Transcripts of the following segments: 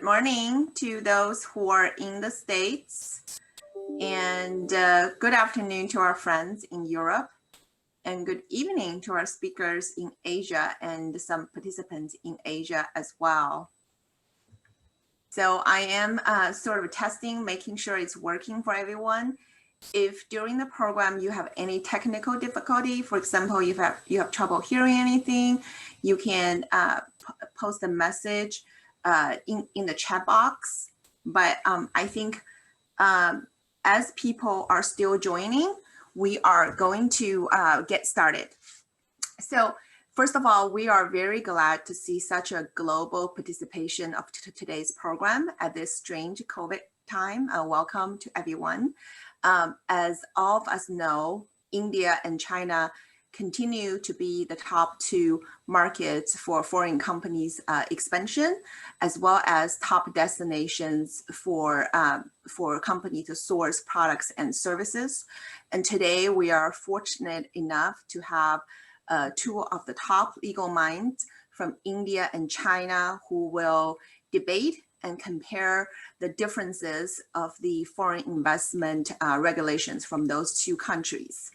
morning to those who are in the States, and good afternoon to our friends in Europe, and good evening to our speakers in Asia and some participants in Asia as well. So I am sort of testing, making sure it's working for everyone. If during the program you have any technical difficulty, for example, you have trouble hearing anything, you can post a message in the chat box. But I think as people are still joining, we are going to get started. So first of all, we are very glad to see such a global participation of today's program at this strange COVID time. Welcome to everyone. As all of us know, India and China continue to be the top two markets for foreign companies expansion, as well as top destinations for companies to source products and services. And today we are fortunate enough to have two of the top legal minds from India and China who will debate and compare the differences of the foreign investment regulations from those two countries.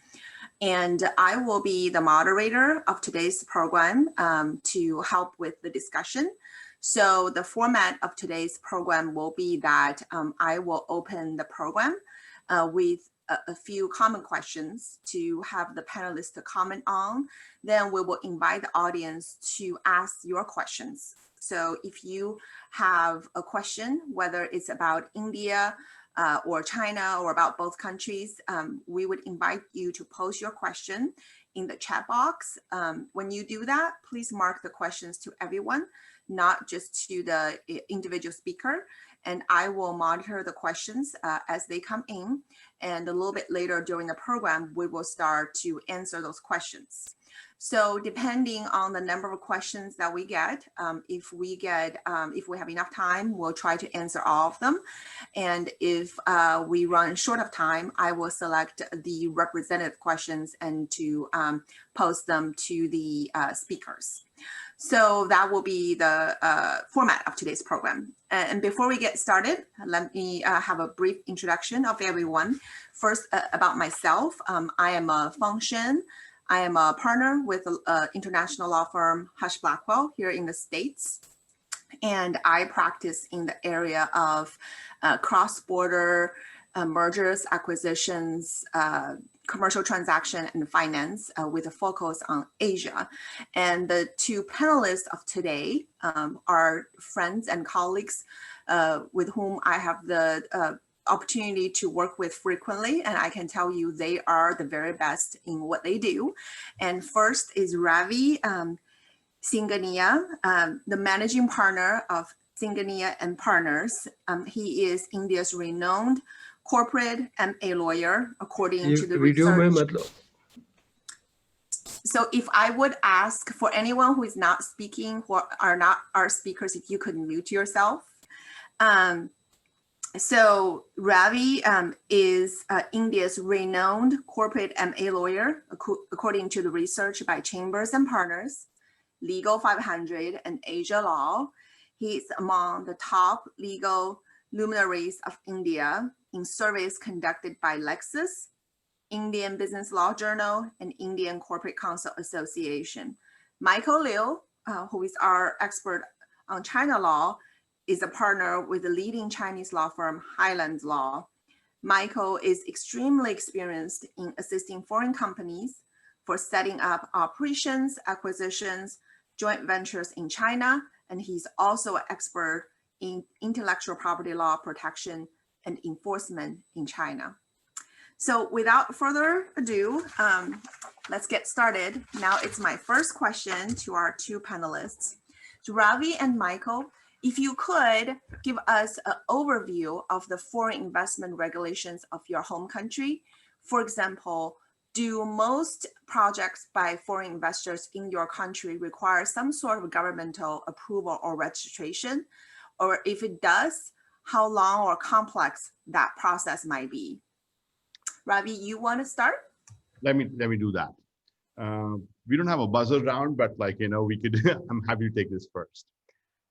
And I will be the moderator of today's program to help with the discussion. So the format of today's program will be that I will open the program with a few common questions to have the panelists to comment on. Then we will invite the audience to ask your questions. So if you have a question, whether it's about India or China or about both countries, we would invite you to post your question in the chat box. When you do that, please mark the questions to everyone, not just to the individual speaker. And I will monitor the questions as they come in. And a little bit later during the program, we will start to answer those questions. So depending on the number of questions that we get, if we have enough time, we'll try to answer all of them. And if we run short of time, I will select the representative questions and to post them to the speakers. So that will be the format of today's program. And before we get started, let me have a brief introduction of everyone. First, about myself, I am a Feng Shen. I am a partner with the international law firm Hush Blackwell here in the States. And I practice in the area of cross-border mergers, acquisitions, commercial transaction, and finance with a focus on Asia. And the two panelists of today are friends and colleagues with whom I have the opportunity to work with frequently, and I can tell you they are the very best in what they do. And first is Ravi Singhania, the managing partner of Singhania and Partners. He is India's renowned corporate MA lawyer, according to the research. So if I would ask for anyone who is not speaking, who are not our speakers, if you could mute yourself. So Ravi is India's renowned corporate MA lawyer, according to the research by Chambers and Partners, Legal 500, and Asia Law. He is among the top legal luminaries of India in surveys conducted by Lexis, Indian Business Law Journal, and Indian Corporate Counsel Association. Michael Liu, who is our expert on China law, is a partner with the leading Chinese law firm Highland Law. Michael is extremely experienced in assisting foreign companies for setting up operations, acquisitions, joint ventures in China, and he's also an expert in intellectual property law protection and enforcement in China. So without further ado, let's get started. Now it's my first question to our two panelists. So Ravi and Michael, if you could give us an overview of the foreign investment regulations of your home country. For example, do most projects by foreign investors in your country require some sort of governmental approval or registration? Or if it does, how long or complex that process might be? Ravi, you want to start? Let me do that. We don't have a buzzer round, but we could, I'm happy to take this first.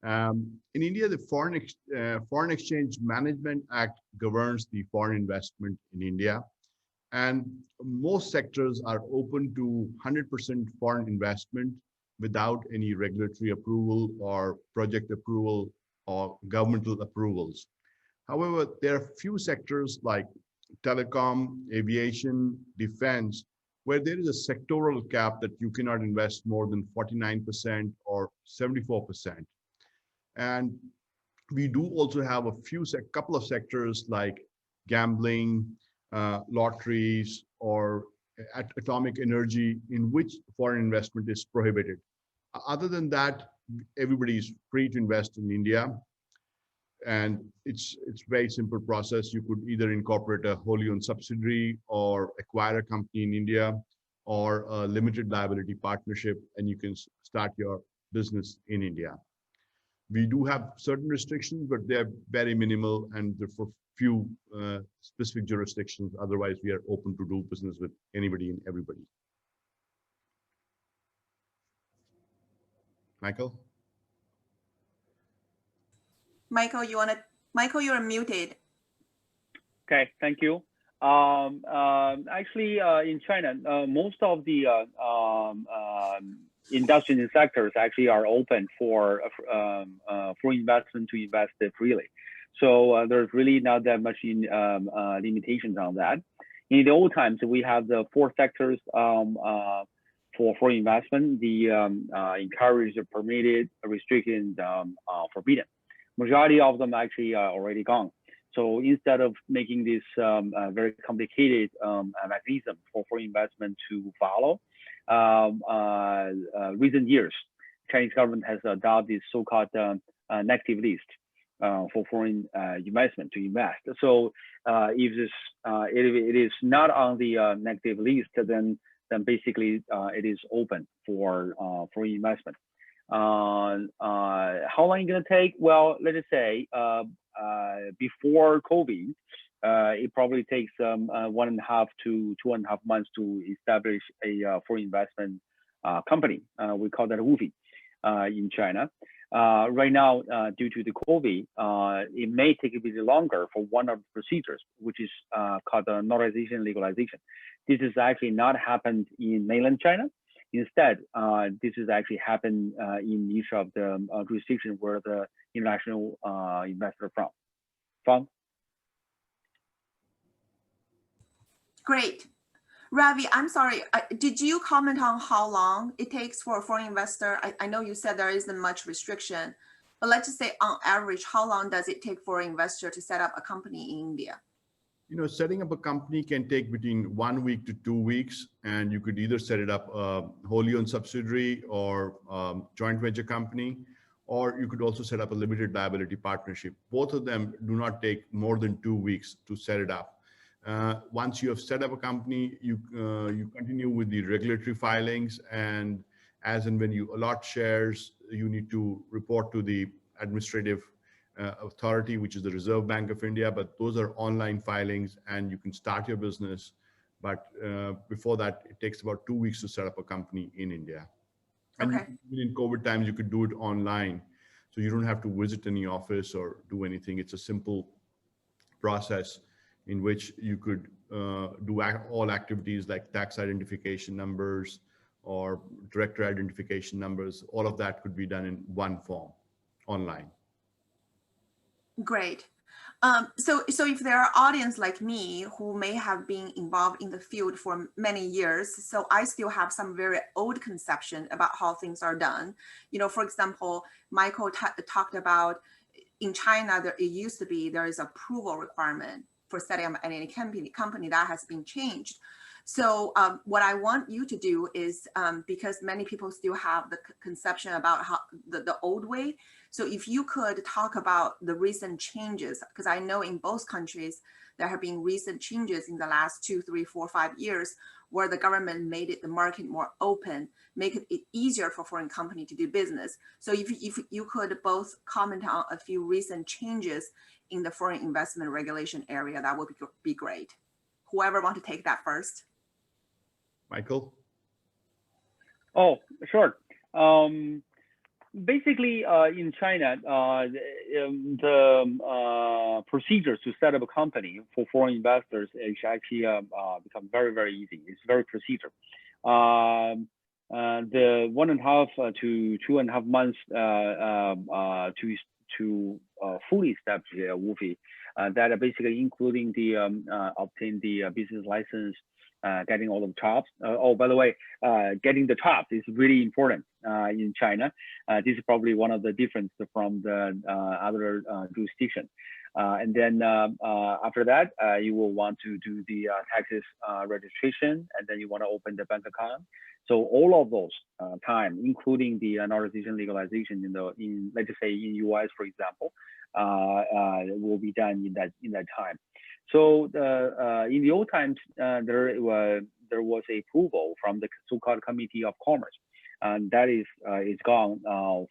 In India, the Foreign Exchange Management Act governs the foreign investment in India, and most sectors are open to 100% foreign investment without any regulatory approval or project approval or governmental approvals. However, there are few sectors like telecom, aviation, defense, where there is a sectoral cap that you cannot invest more than 49% or 74%. And we do also have a couple of sectors like gambling, lotteries, or atomic energy in which foreign investment is prohibited. Other than that, everybody is free to invest in India. And it's very simple process. You could either incorporate a wholly owned subsidiary or acquire a company in India or a limited liability partnership, and you can start your business in India. We do have certain restrictions, but they're very minimal and they're for few specific jurisdictions. Otherwise, we are open to do business with anybody and everybody. Michael? Michael, you're muted. Okay, thank you. Actually, in China, most of the industrial sectors actually are open for investment to invest freely. So there's really not that much limitations on that. In the old times, we have the 4 sectors for investment: the encouraged, permitted, restricted, forbidden. Majority of them actually are already gone. So instead of making this very complicated mechanism for investment to follow, recent years, Chinese government has adopted this so-called negative list for foreign investment to invest. So if it is not on the negative list, then basically it is open for investment. How long is it gonna take? Well, let us say before COVID, it probably takes 1.5 to 2.5 months to establish a foreign investment company. We call that WUFI in China. Right now, due to the COVID, it may take a bit longer for one of the procedures, which is called the notarization legalization. This has actually not happened in mainland China. Instead, this has actually happened in each of the jurisdictions where the international investor from. Great. Ravi, I'm sorry, did you comment on how long it takes for a foreign investor? I know you said there isn't much restriction, but let's just say on average, how long does it take for an investor to set up a company in India? You know, setting up a company can take between 1 week to 2 weeks, and you could either set it up a wholly owned subsidiary or joint venture company, or you could also set up a limited liability partnership. Both of them do not take more than 2 weeks to set it up. Once you have set up a company, you continue with the regulatory filings, and as and when you allot shares, you need to report to the administrative authority, which is the Reserve Bank of India, but those are online filings and you can start your business. But before that, it takes about 2 weeks to set up a company in India. And okay. in COVID times, you could do it online. So you don't have to visit any office or do anything. It's a simple process in which you could do all activities like tax identification numbers or director identification numbers. All of that could be done in one form online. Great. So if there are audience like me who may have been involved in the field for many years, so I still have some very old conception about how things are done. You know, for example, Michael talked about in China, it used to be there is approval requirement for setting up any company that has been changed. So what I want you to do is, because many people still have the conception about how the old way. So if you could talk about the recent changes, because I know in both countries, there have been recent changes in the last 2, 3, 4, 5 years, where the government made the market more open, make it easier for foreign company to do business. So if you could both comment on a few recent changes in the foreign investment regulation area, that would be great. Whoever want to take that first. Michael? Oh, sure. basically, in China, the procedures to set up a company for foreign investors is actually become very, very easy. It's very procedure. The 1.5 to 2.5 months to fully establish a WUFI, that are basically including the obtain the business license, getting all of the jobs. Oh, by the way, getting the jobs is really important in China. This is probably one of the differences from the other jurisdictions. And then after that, you will want to do the taxes registration, and then you want to open the bank account. So all of those time, including the normalization legalization in let's just say in US, for example, will be done in that time. So in the old times, there was a approval from the so-called Committee of Commerce, and that is gone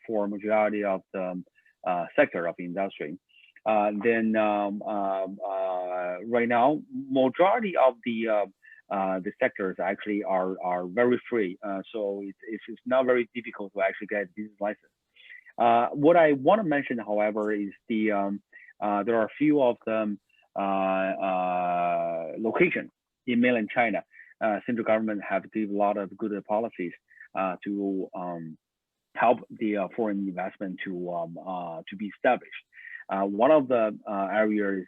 for majority of the sector of industry. Then right now, majority of the sectors actually are very free, so it's not very difficult to actually get business license. What I want to mention, however, is there are a few of them locations in mainland China. Central government have given a lot of good policies to help the foreign investment to be established. One of the areas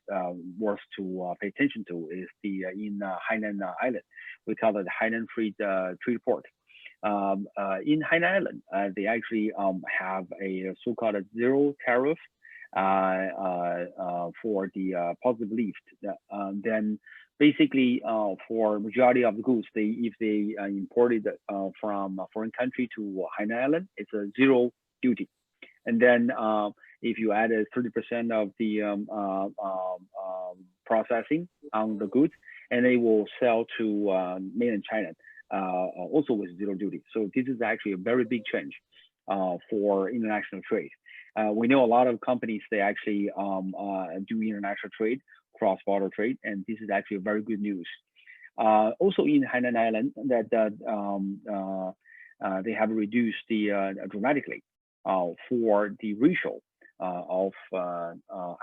worth to pay attention to is in Hainan Island. We call it Hainan Free Trade Port. In Hainan Island, they actually have a so-called zero tariff for the positive lift. Then basically for majority of the goods, if they imported from a foreign country to Hainan Island, it's a zero duty. And then if you added 30% of the processing on the goods, and they will sell to mainland China, also with zero duty. So this is actually a very big change for international trade. We know a lot of companies, they actually do international trade, cross-border trade, and this is actually very good news. Also in Hainan Island, that they have reduced dramatically for the ratio of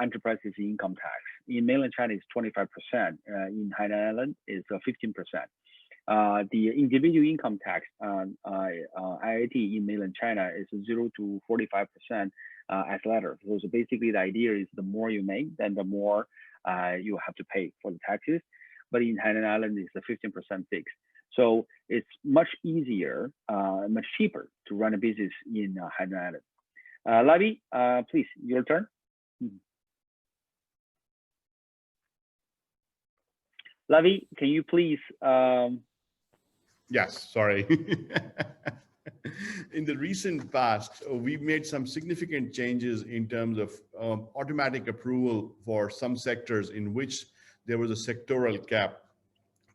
enterprises income tax. In mainland China, it's 25%. In Hainan Island, it's 15%. The individual income tax, IIT in mainland China is 0 to 45% as ladder. So basically the idea is the more you make, then the more you have to pay for the taxes. But in Hainan Island, it's a 15% fixed. So it's much easier, much cheaper to run a business in Hainan Island. Ravi, please, your turn. Ravi, can you please? Yes, sorry. In the recent past, we've made some significant changes in terms of automatic approval for some sectors in which there was a sectoral cap.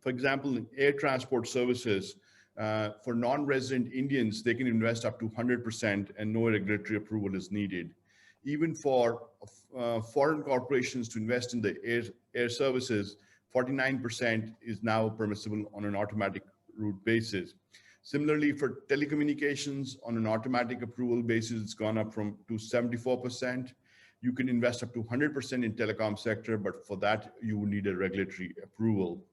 For example, in air transport services, for non-resident Indians, they can invest up to 100% and no regulatory approval is needed. Even for foreign corporations to invest in the air services, 49% is now permissible on an automatic route basis. Similarly, for telecommunications, on an automatic approval basis, it's gone up to 74%. You can invest up to 100% in telecom sector, but for that, you will need a regulatory approval.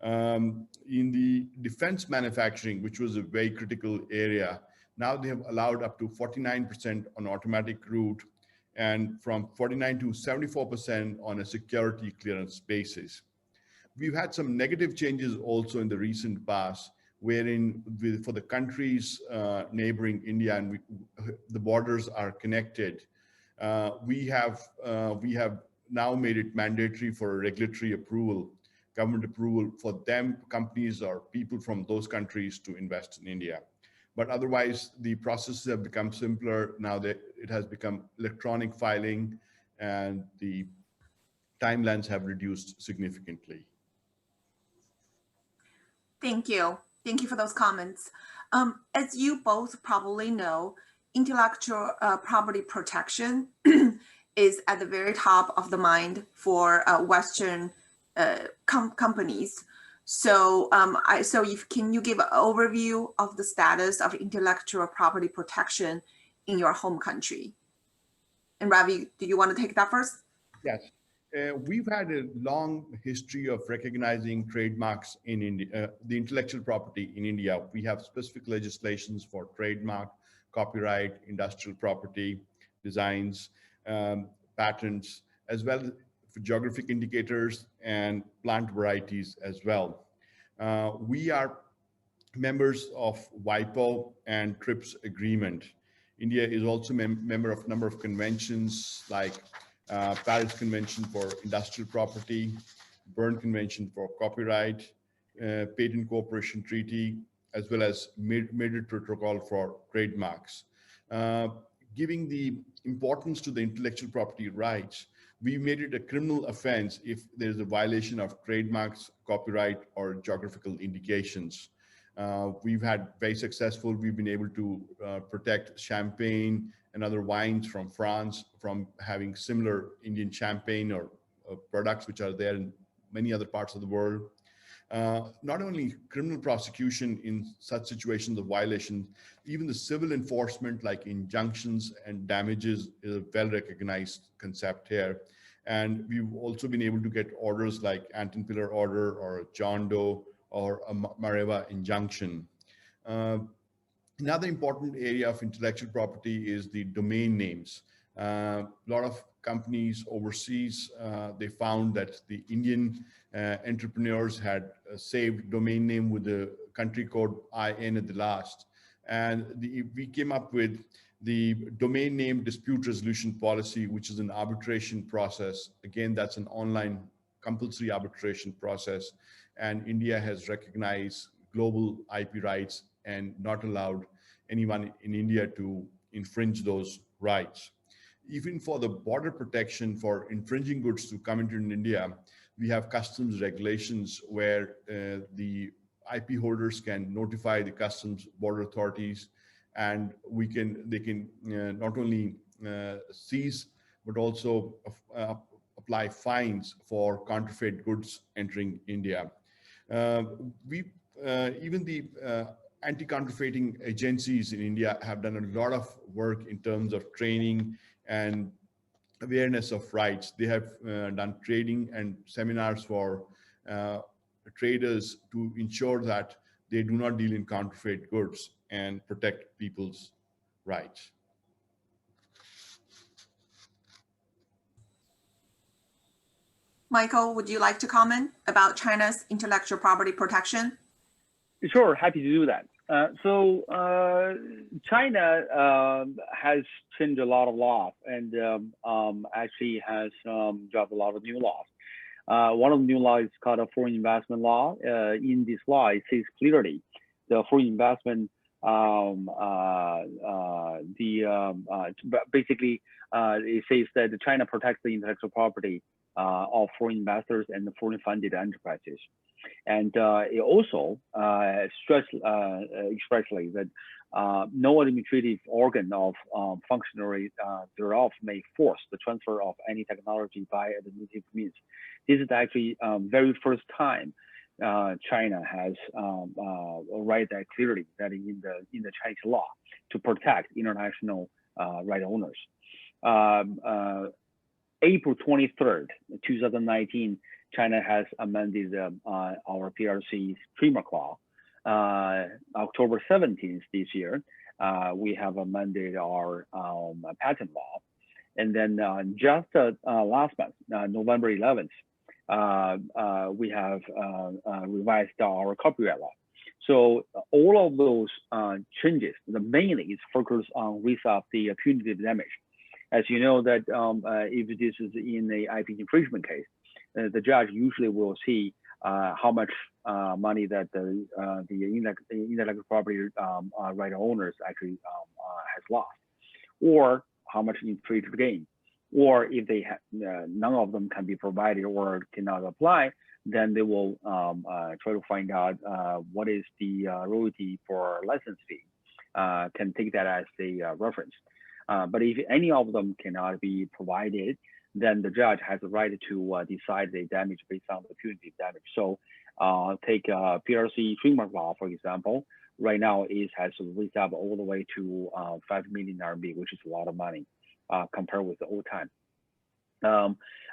In the defense manufacturing, which was a very critical area, now they have allowed up to 49% on automatic route and from 49 to 74% on a security clearance basis. We've had some negative changes also in the recent past, wherein for the countries neighboring India and the borders are connected, we have now made it mandatory for regulatory approval, government approval for them, companies or people from those countries to invest in India. But otherwise, the processes have become simpler now that it has become electronic filing and the timelines have reduced significantly. Thank you. Thank you for those comments. As you both probably know, intellectual property protection is at the very top of the mind for Western companies. So, can you give an overview of the status of intellectual property protection in your home country. And Ravi, do you want to take that first? Yes. We've had a long history of recognizing trademarks in India, the intellectual property in India. We have specific legislations for trademark, copyright, industrial property, designs, patents, as well as for geographic indicators and plant varieties as well. We are members of WIPO and TRIPS agreement. India is also member of a number of conventions like Paris Convention for Industrial Property, Berne Convention for Copyright, Patent Cooperation Treaty, as well as Madrid Protocol for trademarks. Giving the importance to the intellectual property rights, we made it a criminal offense if there's a violation of trademarks, copyright, or geographical indications. We've had very successful, we've been able to protect champagne and other wines from France from having similar Indian champagne or products which are there in many other parts of the world. Not only criminal prosecution in such situations of violation, even the civil enforcement like injunctions and damages is a well-recognized concept here. And we've also been able to get orders like Anton-Pillar order or a John Doe or a Mareva injunction. Another important area of intellectual property is the domain names. A lot of companies overseas, they found that the Indian entrepreneurs had a saved domain name with the country code IN at the last. And we came up with the domain name dispute resolution policy, which is an arbitration process. Again, that's an online compulsory arbitration process. And India has recognized global IP rights and not allowed anyone in India to infringe those rights. Even for the border protection for infringing goods to come into India, we have customs regulations where the IP holders can notify the customs border authorities, and they can not only seize but also apply fines for counterfeit goods entering India. Even the anti-counterfeiting agencies in India have done a lot of work in terms of training and awareness of rights. They have done training and seminars for traders to ensure that they do not deal in counterfeit goods and protect people's rights. Michael, would you like to comment about China's intellectual property protection? Sure, happy to do that. China has changed a lot of laws and actually has dropped a lot of new laws. One of the new laws is called a foreign investment law. In this law, it says clearly the foreign investment, basically, it says that China protects the intellectual property of foreign investors and the foreign funded enterprises. And it also stressed expressly that no administrative organ of functionary thereof may force the transfer of any technology by administrative means. This is actually very first time China has write that clearly that in the Chinese law to protect international right owners. April 23rd, 2019, China has amended our PRC's trademark law. October 17th this year, we have amended our patent law. And then just last month, November 11th, we have revised our copyright law. So all of those changes, mainly is focused on risk of the punitive damage. As you know that if this is in a IP infringement case, the judge usually will see how much money that the intellectual property right owners actually has lost, or how much infringed gain, or if they none of them can be provided or cannot apply, then they will try to find out what is the royalty for license fee. Can take that as a reference. But if any of them cannot be provided, then the judge has the right to decide the damage based on the punitive damage. So take PRC trademark law, for example, right now has raised up all the way to 5 million RMB, which is a lot of money compared with the old time.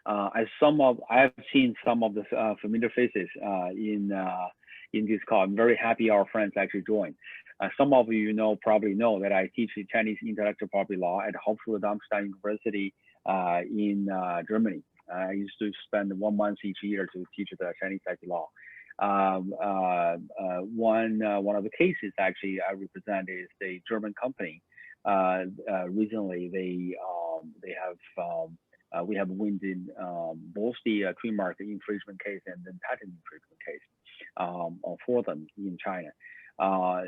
I've seen some of the familiar faces in this call. I'm very happy our friends actually joined. Some of you probably know that I teach Chinese intellectual property law at Hochschule Darmstadt University in Germany. I used to spend 1 month each year to teach the Chinese IP law. One of the cases actually I represent is a German company. Recently, we have won in both the trademark infringement case and then patent infringement case for them in China. At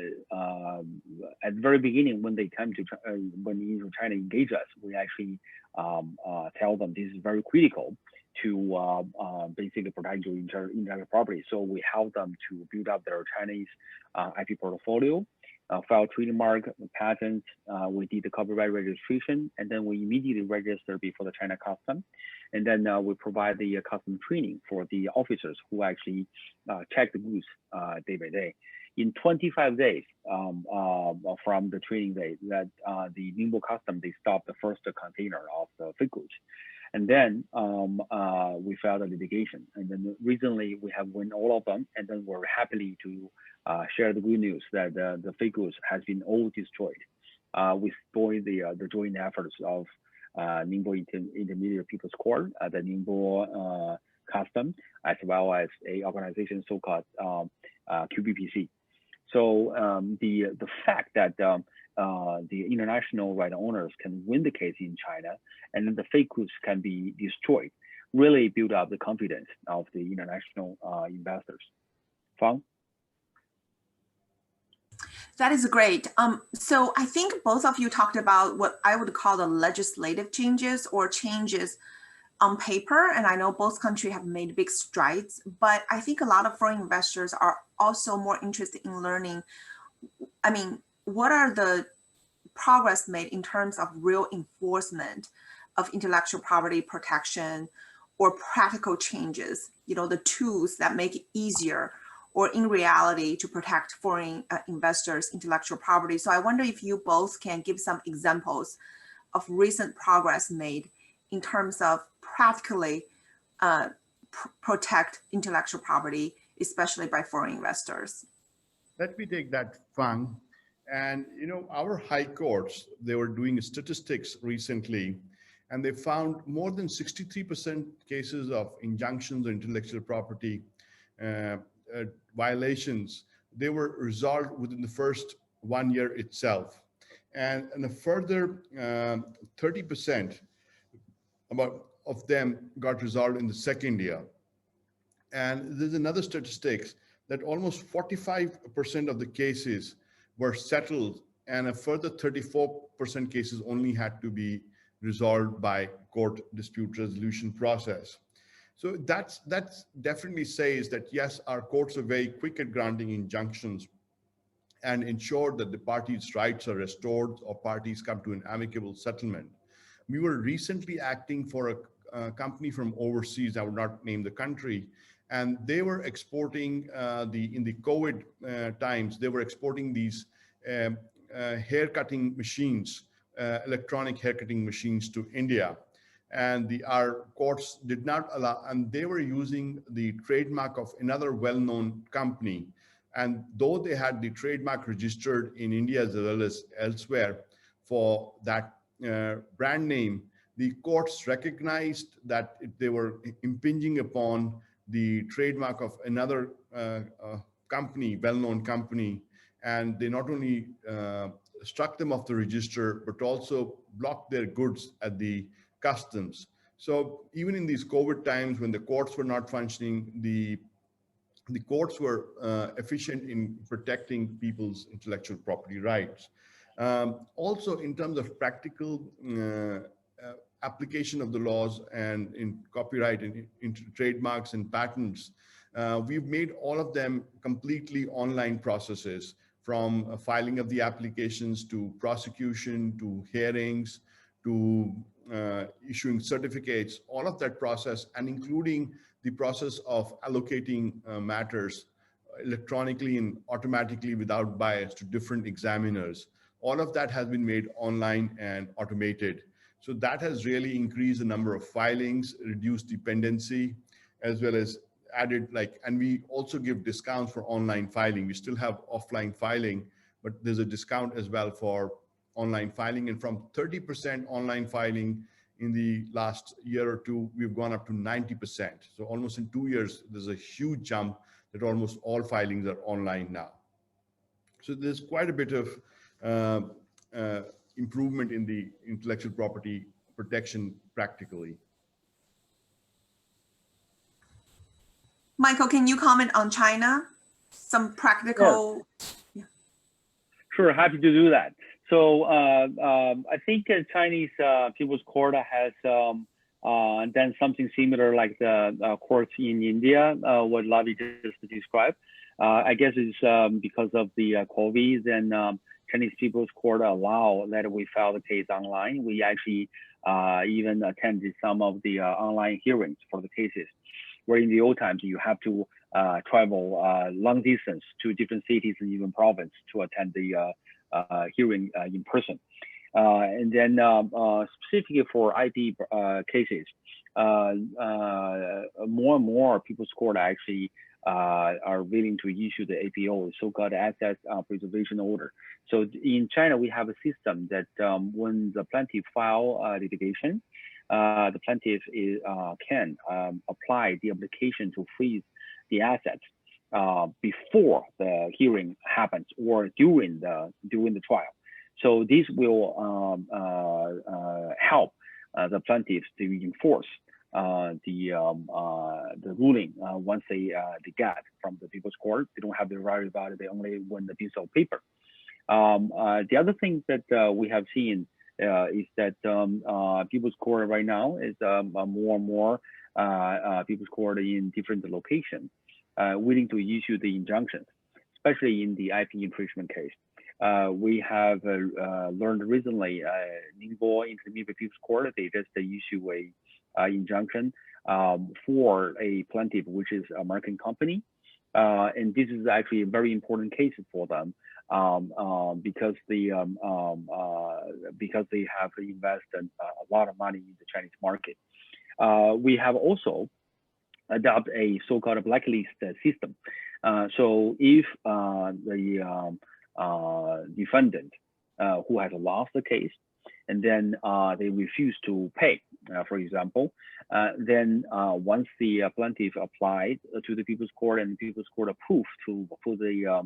the very beginning, when they come to when China engage us, we actually tell them this is very critical to basically protect your intellectual property. So we help them to build up their Chinese IP portfolio, file trademark, patents. We did the copyright registration, and then we immediately register before the China custom. And then we provide the custom training for the officers who actually check the goods day by day. In 25 days from the training day, that the Ningbo custom, they stopped the first container of the fake goods. And then we filed a litigation. And then recently we have won all of them. And then we're happily to share the good news that the fake goods has been all destroyed. We support the joint efforts of Ningbo Intermediate People's Court, the Ningbo Custom, as well as a organization so-called QBPC. So the fact that the international right owners can win the case in China, and then the fake goods can be destroyed, really build up the confidence of the international investors. Fang? That is great. So I think both of you talked about what I would call the legislative changes or changes on paper. And I know both countries have made big strides, but I think a lot of foreign investors are also more interested in learning, I mean, what are the progress made in terms of real enforcement of intellectual property protection or practical changes, the tools that make it easier or in reality to protect foreign investors' intellectual property. So I wonder if you both can give some examples of recent progress made in terms of practically protect intellectual property, especially by foreign investors. Let me take that, Fang. And our high courts, they were doing statistics recently, and they found more than 63% cases of injunctions or intellectual property violations, they were resolved within the first 1 year itself. And a further 30% of them got resolved in the second year. And there's another statistics that almost 45% of the cases were settled, and a further 34% cases only had to be resolved by court dispute resolution process. So that's definitely says that yes, our courts are very quick at granting injunctions and ensure that the parties' rights are restored or parties come to an amicable settlement. We were recently acting for a company from overseas, I would not name the country, and they were exporting in the COVID times, they were exporting these hair cutting machines, electronic hair cutting machines to India. And our courts did not allow, and they were using the trademark of another well-known company. And though they had the trademark registered in India as well as elsewhere for that brand name, the courts recognized that they were impinging upon the trademark of another company, well-known company. And they not only struck them off the register, but also blocked their goods at the customs. So even in these COVID times when the courts were not functioning, the courts were efficient in protecting people's intellectual property rights. Also in terms of practical application of the laws and in copyright and in trademarks and patents, we've made all of them completely online processes, from filing of the applications to prosecution to hearings to issuing certificates, all of that process, and including the process of allocating matters electronically and automatically without bias to different examiners. All of that has been made online and automated. So that has really increased the number of filings, reduced dependency, as well as added and we also give discounts for online filing. We still have offline filing, but there's a discount as well for online filing. And from 30% online filing in the last year or two, we've gone up to 90%. So almost in 2 years, there's a huge jump that almost all filings are online now. So there's quite a bit of improvement in the intellectual property protection practically. Michael, can you comment on China? Some practical. Sure, happy to do that. So I think Chinese People's Court has done something similar like the courts in India, what Ravi just described. I guess it's because of the COVID, and Chinese People's Court allow that we file the case online. We actually even attended some of the online hearings for the cases, where in the old times you have to travel long distance to different cities and even province to attend the hearing in person. And then specifically for IP cases, more and more People's Court actually are willing to issue the APO, so-called Asset Preservation Order. So in China, we have a system that when the plaintiff file litigation, the plaintiff can apply the application to freeze the assets before the hearing happens or during the trial. So this will help the plaintiffs to enforce the ruling once they get from the People's Court. They don't have to worry about it. They only win the piece of paper. The other thing that we have seen is that People's Court right now is more and more People's Court in different locations willing to issue the injunctions, especially in the IP infringement case. We have learned recently, Ningbo Intermediate People's Court, they just issue a injunction for a plaintiff, which is an American company. And this is actually a very important case for them because they have invested a lot of money in the Chinese market. We have also adopted a so-called blacklist system. So if the defendant who has lost the case and then they refuse to pay, for example, then once the plaintiff applied to the People's Court and the People's Court approved to put the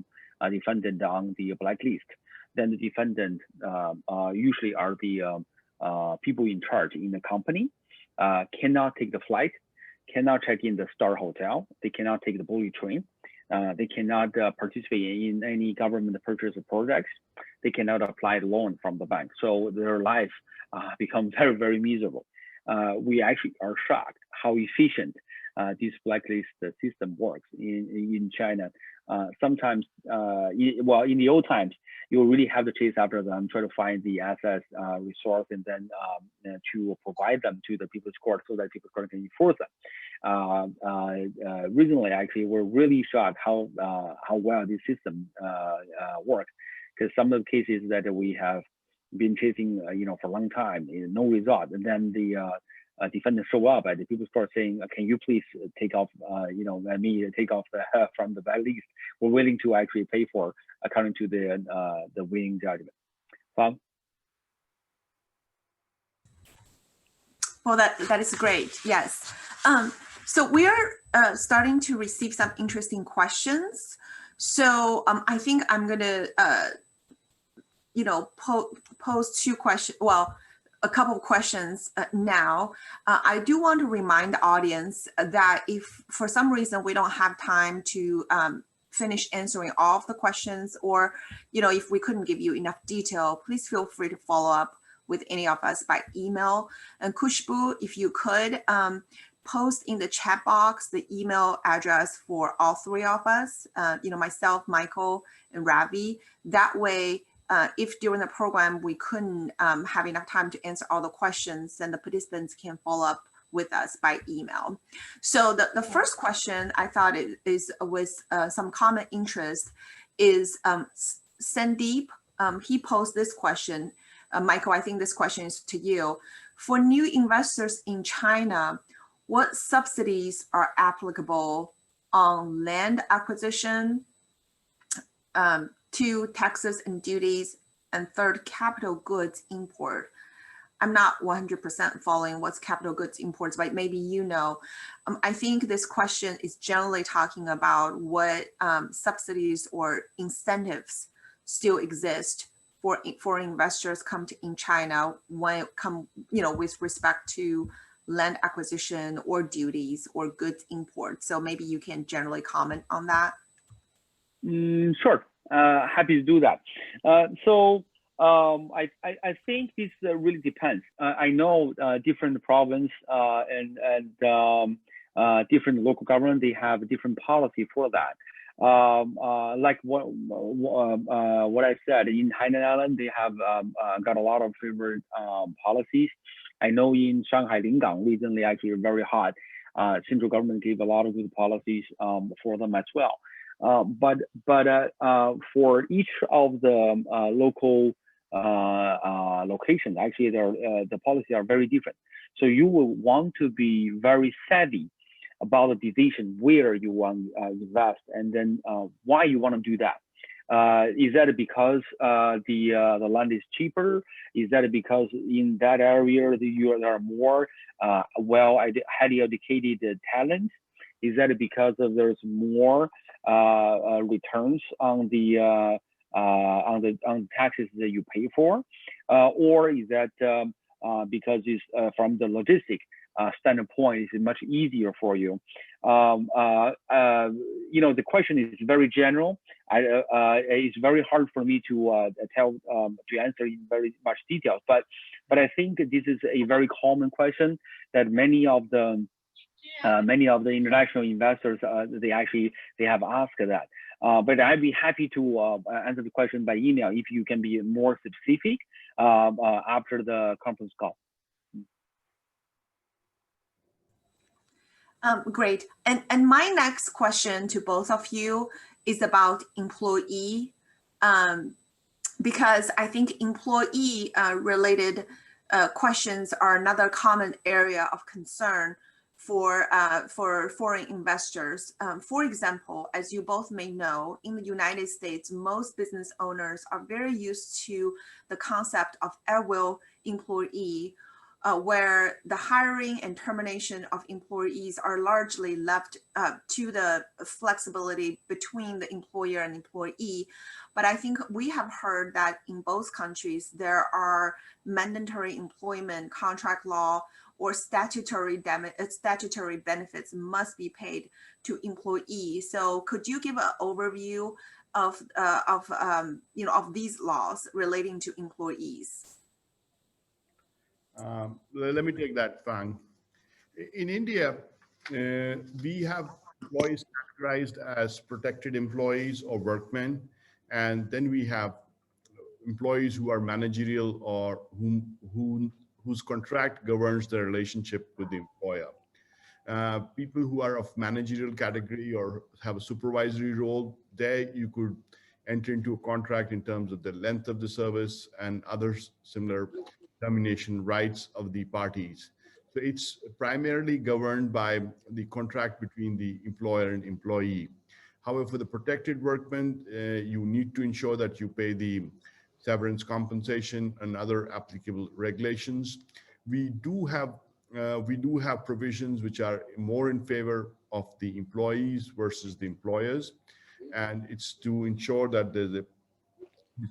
defendant on the blacklist, then the defendant usually are the people in charge in the company, cannot take the flight, cannot check in the Star Hotel, they cannot take the bullet train, they cannot participate in any government purchase of projects, they cannot apply the loan from the bank. So their life becomes very, very miserable. We actually are shocked how efficient this blacklist system works in China. Sometimes, well, in the old times, you really have to chase after them, try to find the assets, resource, and then to provide them to the People's Court so that People's Court can enforce them. Recently, actually, we're really shocked how well this system works, because some of the cases that we have been chasing, for a long time, no result, and then the defendant show up at the People's Court saying, "Can you please take off, let me take off from the blacklist? We're willing to actually pay for according to the winning judgment." Bob? Well, that is great. Yes. So we are starting to receive some interesting questions. So I think I'm going to, pose two questions. Well, a couple of questions now. I do want to remind the audience that if for some reason we don't have time to finish answering all of the questions, or if we couldn't give you enough detail, please feel free to follow up with any of us by email. And Khushbu, if you could post in the chat box the email address for all three of us, myself, Michael, and Ravi. That way, if during the program we couldn't have enough time to answer all the questions, then the participants can follow up with us by email. So the first question I thought is with some common interest is Sandeep. He posed this question. Michael, I think this question is to you. For new investors in China, what subsidies are applicable on land acquisition, two, taxes and duties, and third, capital goods import? I'm not 100% following what's capital goods imports, but maybe you know. I think this question is generally talking about what subsidies or incentives still exist for foreign investors come to in China when it come, with respect to land acquisition or duties or goods import. So maybe you can generally comment on that. Sure, happy to do that. I think this really depends. I know different province and different local government, they have a different policy for that. Like what I said, in Hainan Island, they have got a lot of favorite policies. I know in Shanghai, Lingang, recently actually very hot. Central government gave a lot of good policies for them as well. But for each of the local locations, actually, the policies are very different. So you will want to be very savvy about the decision where you want to invest, and then why you want to do that. Is that because the land is cheaper? Is that because in that area there are more highly educated talents? Is that because there's more returns on the taxes that you pay for, or is that because it's from the logistic standpoint, it's much easier for you? The question is very general. It's very hard for me to answer in very much details, but I think this is a very common question that many of the international investors they have asked that. But I'd be happy to answer the question by email if you can be more specific after the conference call. Great. And my next question to both of you is about employee, because I think employee related questions are another common area of concern for foreign investors. For example, as you both may know, in the United States, most business owners are very used to the concept of at-will employee, where the hiring and termination of employees are largely left to the flexibility between the employer and employee. But I think we have heard that in both countries, there are mandatory employment contract law or statutory benefits must be paid to employees. So could you give an overview of these laws relating to employees? Let me take that, Fang. In India, we have employees categorized as protected employees or workmen, and then we have employees who are managerial or whose contract governs the relationship with the employer. People who are of managerial category or have a supervisory role, there you could enter into a contract in terms of the length of the service and other similar termination rights of the parties. So it's primarily governed by the contract between the employer and employee. However, for the protected workmen, you need to ensure that you pay the severance compensation and other applicable regulations. We do have provisions which are more in favor of the employees versus the employers, and it's to ensure that the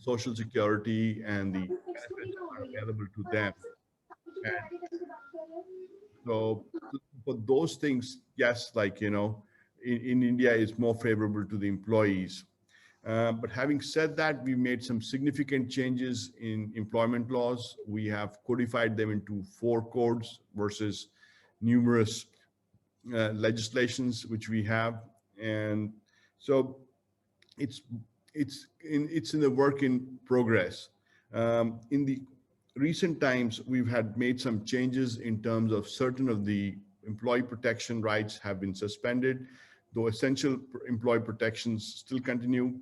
social security and the benefits are available to them. And so for those things, yes, in India, it's more favorable to the employees. But having said that, we made some significant changes in employment laws. We have codified them into 4 codes versus numerous legislations which we have, and so it's in the work in progress. In the recent times, we've had made some changes in terms of certain of the employee protection rights have been suspended, though essential employee protections still continue.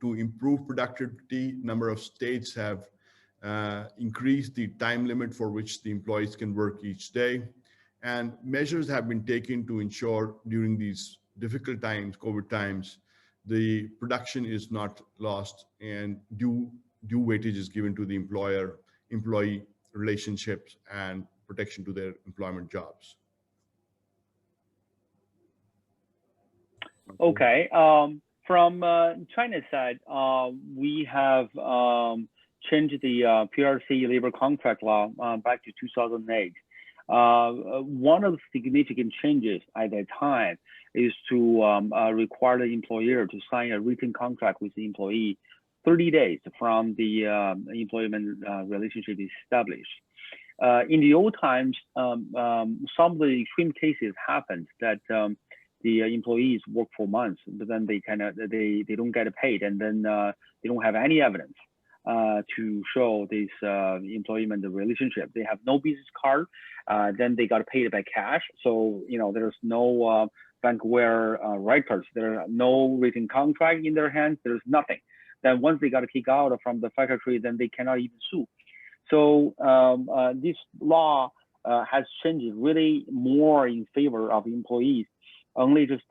To improve productivity, number of states have increased the time limit for which the employees can work each day. And measures have been taken to ensure during these difficult times, COVID times, the production is not lost and due weightage is given to the employee relationships and protection to their employment jobs. Okay. From China's side, we have changed the PRC labor contract law back to 2008. One of the significant changes at that time is to require the employer to sign a written contract with the employee 30 days from the employment relationship is established. In the old times, some of the extreme cases happened that the employees work for months, but then they don't get paid, and then they don't have any evidence to show this employment relationship. They have no business card, then they got paid by cash. So there's no bankware records. There are no written contract in their hands. There's nothing. Then once they got kicked out from the factory, then they cannot even sue. So this law has changed really more in favor of employees, only just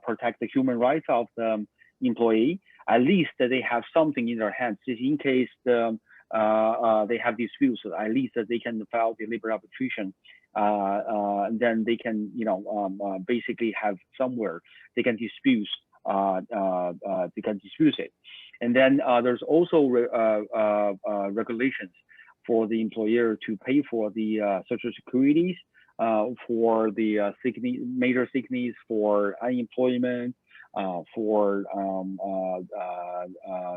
protect the human rights of the employee. At least they have something in their hands, just in case they have disputes. At least they can file the labor arbitration. Then they can, basically have somewhere they can dispute. It. And then there's also regulations for the employer to pay for the Social Securities, for the major sickness, for unemployment, for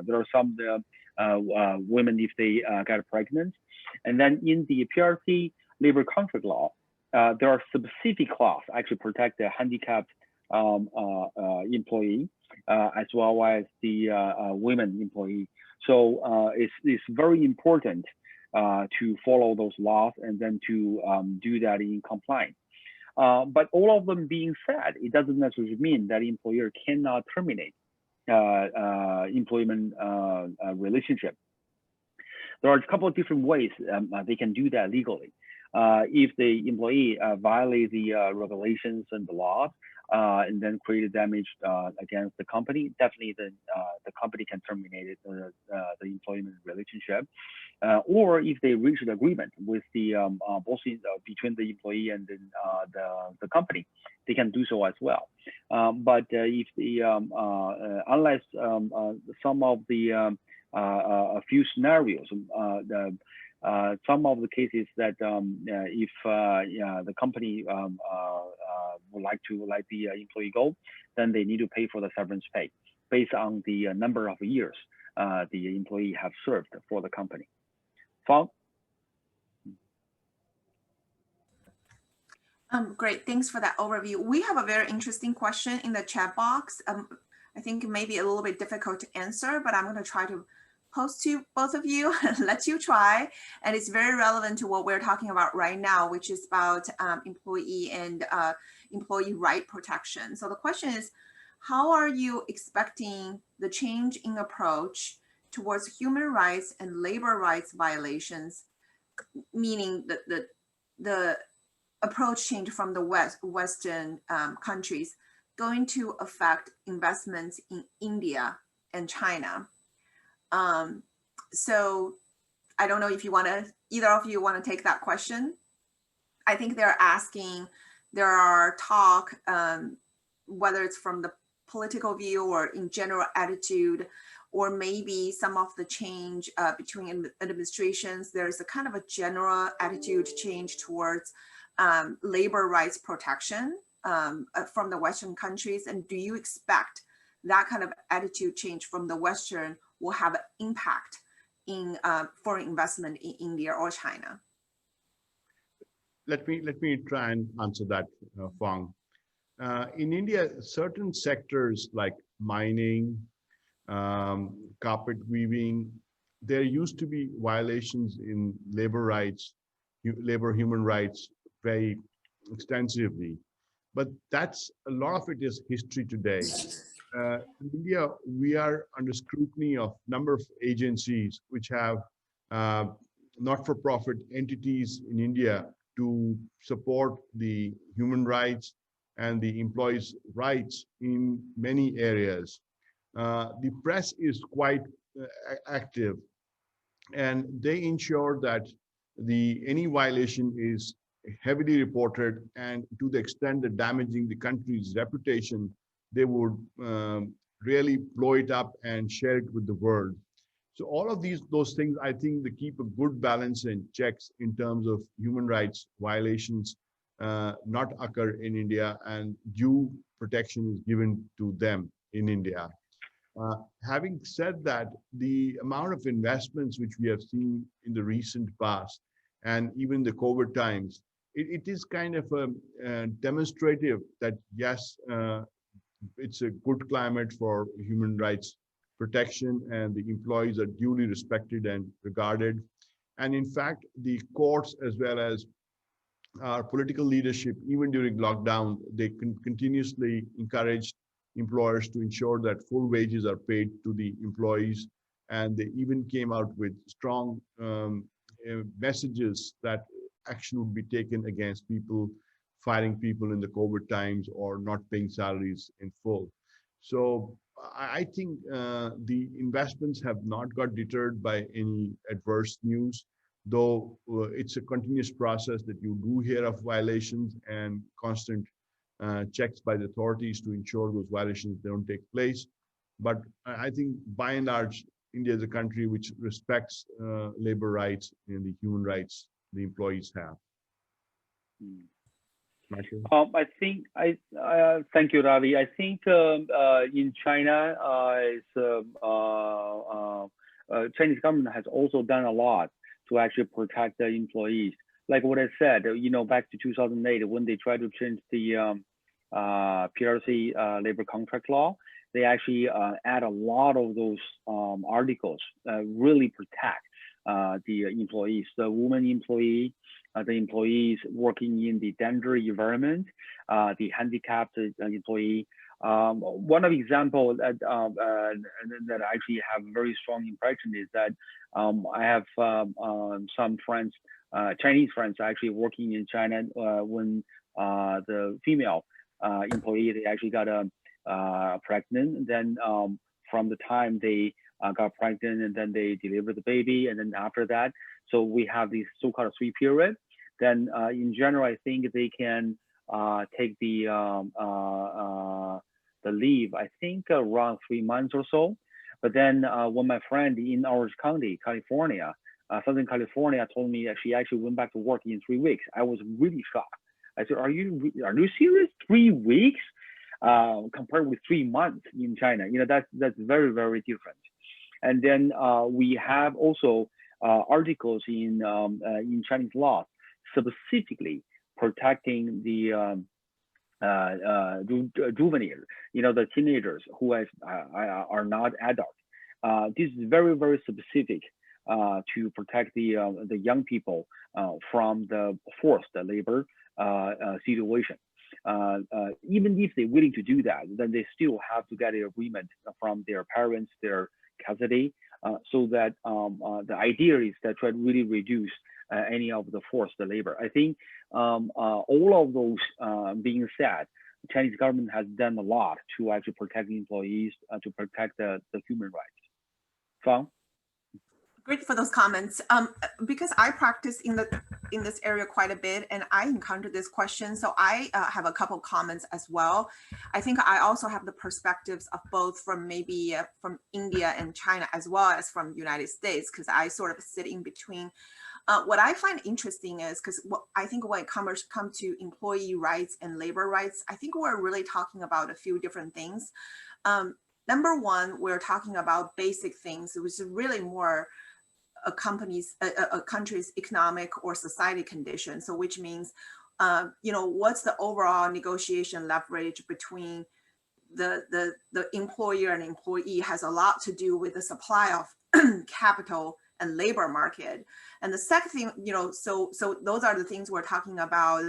there are some women if they get pregnant. And then in the PRC labor contract law, there are specific clauses actually protect the handicapped employee as well as the women employee. So it's very important to follow those laws and then to do that in compliance. But all of them being said, it doesn't necessarily mean that employer cannot terminate employment relationship. There are a couple of different ways they can do that legally. If the employee violates the regulations and the laws, and then create damage against the company, definitely the company can terminate the employment relationship. Or if they reach an agreement with the both between the employee and the company, they can do so as well. But if the unless some of the a few scenarios, some of the cases that if the company would like to let the employee go, then they need to pay for the severance pay based on the number of years the employee have served for the company. Fang? Great, thanks for that overview. We have a very interesting question in the chat box. I think maybe a little bit difficult to answer, but I'm going to try to pose to both of you, let you try. And it's very relevant to what we're talking about right now, which is about employee and employee right protection. So the question is, how are you expecting the change in approach towards human rights and labor rights violations, meaning the approach change from the Western countries, going to affect investments in India and China? So I don't know if you want to, either of you want to take that question. I think they're asking, there are talk, whether it's from the political view or in general attitude, or maybe some of the change between administrations, there's a kind of a general attitude change towards labor rights protection from the Western countries. And do you expect that kind of attitude change from the Western will have an impact in foreign investment in India or China? Let me try and answer that, Fang. In India, certain sectors like mining, carpet weaving, there used to be violations in labor rights, labor human rights very extensively, but that's a lot of it is history today. In India, we are under scrutiny of number of agencies which have uh, not-for-profit entities in India to support the human rights and the employees' rights in many areas. The press is quite active, and they ensure that any violation is heavily reported, and to the extent that damaging the country's reputation, they would really blow it up and share it with the world. So all of those things, I think, they keep a good balance and checks in terms of human rights violations not occur in India, and due protection is given to them in India. Having said that, the amount of investments which we have seen in the recent past and even the COVID times, it is kind of a demonstrative that yes, it's a good climate for human rights protection, and the employees are duly respected and regarded. And in fact, the courts as well as our political leadership, even during lockdown, they continuously encouraged employers to ensure that full wages are paid to the employees. And they even came out with strong messages that action would be taken against people firing people in the COVID times or not paying salaries in full. So I think the investments have not got deterred by any adverse news, though it's a continuous process that you do hear of violations and constant checks by the authorities to ensure those violations don't take place. But I think by and large, India is a country which respects labor rights and the human rights the employees have. I think thank you, Ravi. I think in China, Chinese government has also done a lot to actually protect the employees. Like what I said, back to 2008 when they tried to change the PRC labor contract law, they actually add a lot of those articles really protect the employees, the woman employee, the employees working in the dangerous environment, the handicapped employee. One of the examples that actually have very strong impression is that I have some friends, Chinese friends, actually working in China when the female employee, they actually got pregnant. And then from the time they got pregnant and then they delivered the baby, and then after that, so we have this so-called sweet period. Then in general, I think they can take the leave, I think around 3 months or so. But then when my friend in Orange County, California, Southern California, told me that she actually went back to work in 3 weeks, I was really shocked. I said, are you serious? 3 weeks compared with 3 months in China? That's very, very different. And then we have also articles in Chinese law specifically protecting the juvenile, the teenagers who are not adult. This is very, very specific to protect the young people from the forced labor situation. Even if they're willing to do that, then they still have to get an agreement from their parents, their custody, so that the idea is that try to really reduce any of the forced labor. I think all of those being said, the Chinese government has done a lot to actually protect the employees, to protect the human rights. Fang? Great for those comments. Because I practice in this area quite a bit, and I encountered this question, so I have a couple comments as well. I think I also have the perspectives of both from maybe from India and China, as well as from the United States, because I sort of sit in between. What I find interesting is because I think when it comes to employee rights and labor rights, I think we're really talking about a few different things. Number one, we're talking about basic things, which is really more a country's economic or society condition. So which means, what's the overall negotiation leverage between the employer and employee has a lot to do with the supply capital and labor market. And the second thing, so those are the things we're talking about,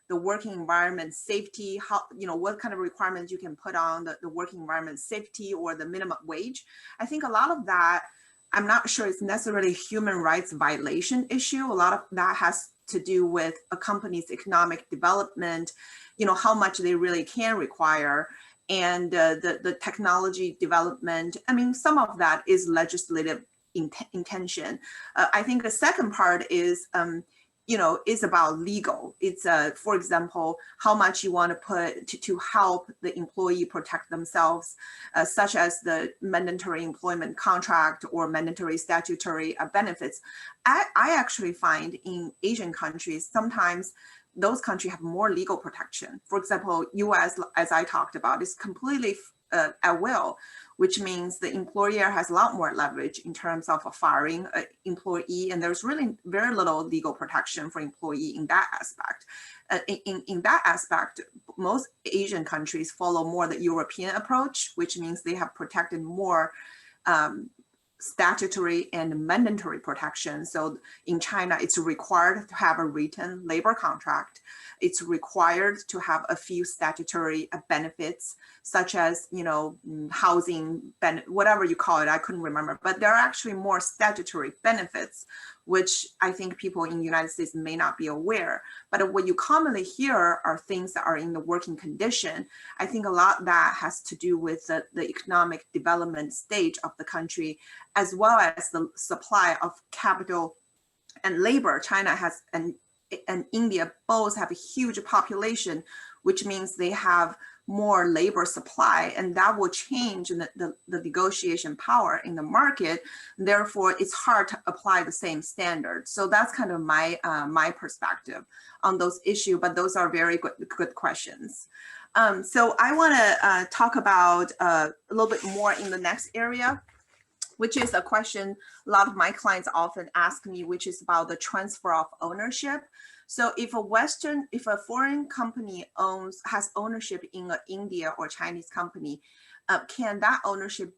the working environment safety, how, what kind of requirements you can put on the working environment safety or the minimum wage. I think a lot of that, I'm not sure it's necessarily a human rights violation issue. A lot of that has to do with a company's economic development, how much they really can require, and the technology development. I mean, some of that is legislative intention. I think the second part is, is about legal. It's, for example, how much you want to put to help the employee protect themselves, such as the mandatory employment contract or mandatory statutory benefits. I actually find in Asian countries, sometimes those countries have more legal protection. For example, US, as I talked about, is completely at will, which means the employer has a lot more leverage in terms of firing an employee, and there's really very little legal protection for employee in that aspect. In that aspect, most Asian countries follow more the European approach, which means they have protected more statutory and mandatory protection. So in China, it's required to have a written labor contract. It's required to have a few statutory benefits, such as, housing, whatever you call it, I couldn't remember, but there are actually more statutory benefits, which I think people in the United States may not be aware. But what you commonly hear are things that are in the working condition. I think a lot of that has to do with the economic development stage of the country, as well as the supply of capital and labor. China has and India both have a huge population, which means they have more labor supply, and that will change the negotiation power in the market. Therefore, it's hard to apply the same standard. So that's kind of my my perspective on those issues, but those are very good questions. So I want to talk about a little bit more in the next area, which is a question a lot of my clients often ask me, which is about the transfer of ownership. So if a foreign company has ownership in an India or Chinese company, can that ownership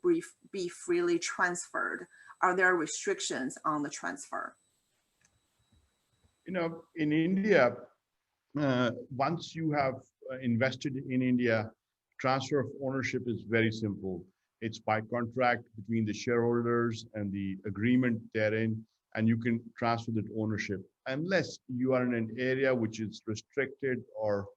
be freely transferred? Are there restrictions on the transfer? In India, once you have invested in India, transfer of ownership is very simple. It's by contract between the shareholders and the agreement therein, and you can transfer that ownership. Unless you are in an area which is restricted or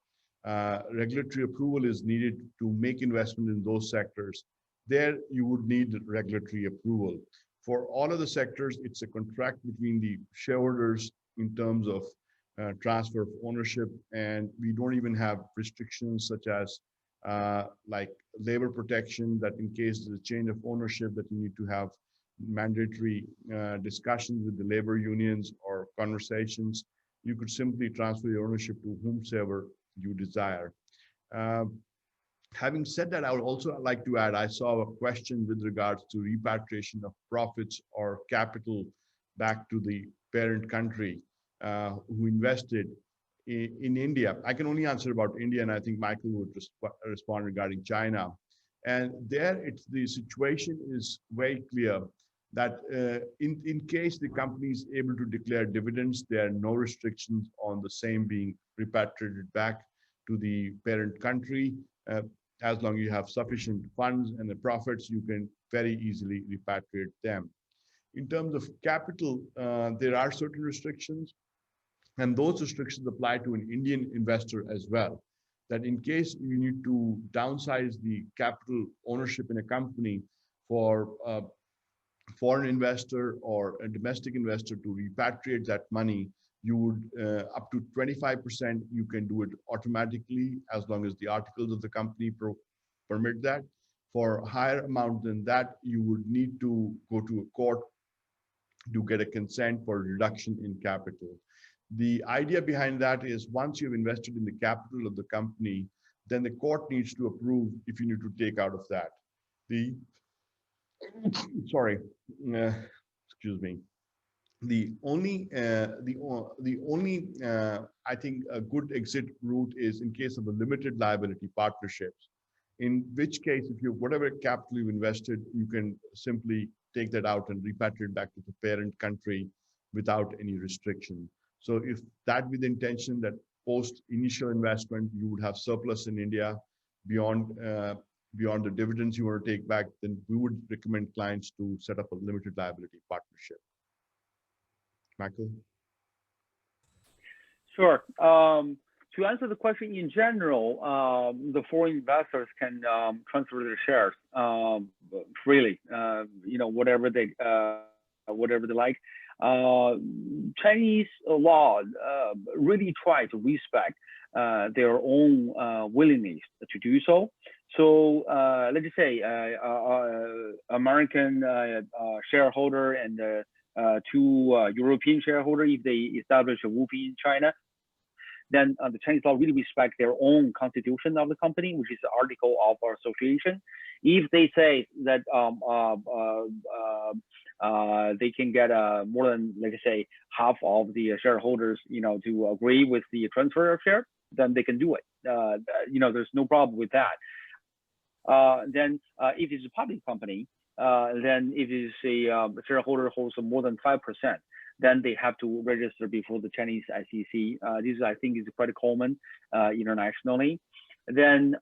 regulatory approval is needed to make investment in those sectors, there you would need regulatory approval. For all of the sectors, it's a contract between the shareholders in terms of transfer of ownership, and we don't even have restrictions such as like labor protection, that in case there's a change of ownership, that you need to have mandatory discussions with the labor unions or conversations. You could simply transfer your ownership to whomsoever you desire. Having said that, I would also like to add, I saw a question with regards to repatriation of profits or capital back to the parent country who invested in India. I can only answer about India, and I think Michael would respond regarding China. And there, the situation is very clear that in case the company is able to declare dividends, there are no restrictions on the same being repatriated back to the parent country. As long as you have sufficient funds and the profits, you can very easily repatriate them. In terms of capital, there are certain restrictions, and those restrictions apply to an Indian investor as well. That in case you need to downsize the capital ownership in a company for a foreign investor or a domestic investor to repatriate that money, you would up to 25%, you can do it automatically as long as the articles of the company permit that. For a higher amount than that, you would need to go to a court to get a consent for reduction in capital. The idea behind that is once you've invested in the capital of the company, then the court needs to approve if you need to take out of that. Excuse me. The only I think a good exit route is in case of a limited liability partnerships, in which case if you whatever capital you've invested, you can simply take that out and repatriate back to the parent country without any restriction. So if that be the intention that post initial investment, you would have surplus in India beyond the dividends you want to take back, then we would recommend clients to set up a limited liability partnership. Michael? Sure. To answer the question in general, the foreign investors can transfer their shares freely. Whatever they like. Chinese law really try to respect their own willingness to do so. So let's just say American shareholder and two European shareholder, if they establish a WUPI in China, then the Chinese law really respect their own constitution of the company, which is the Article of Association. If they say that they can get more than, like I say, half of the shareholders, to agree with the transfer of share, then they can do it. There's no problem with that. Then if it's a public company, then if it's a shareholder holds more than 5%, then they have to register before the Chinese SEC. This, I think, is quite common internationally. Then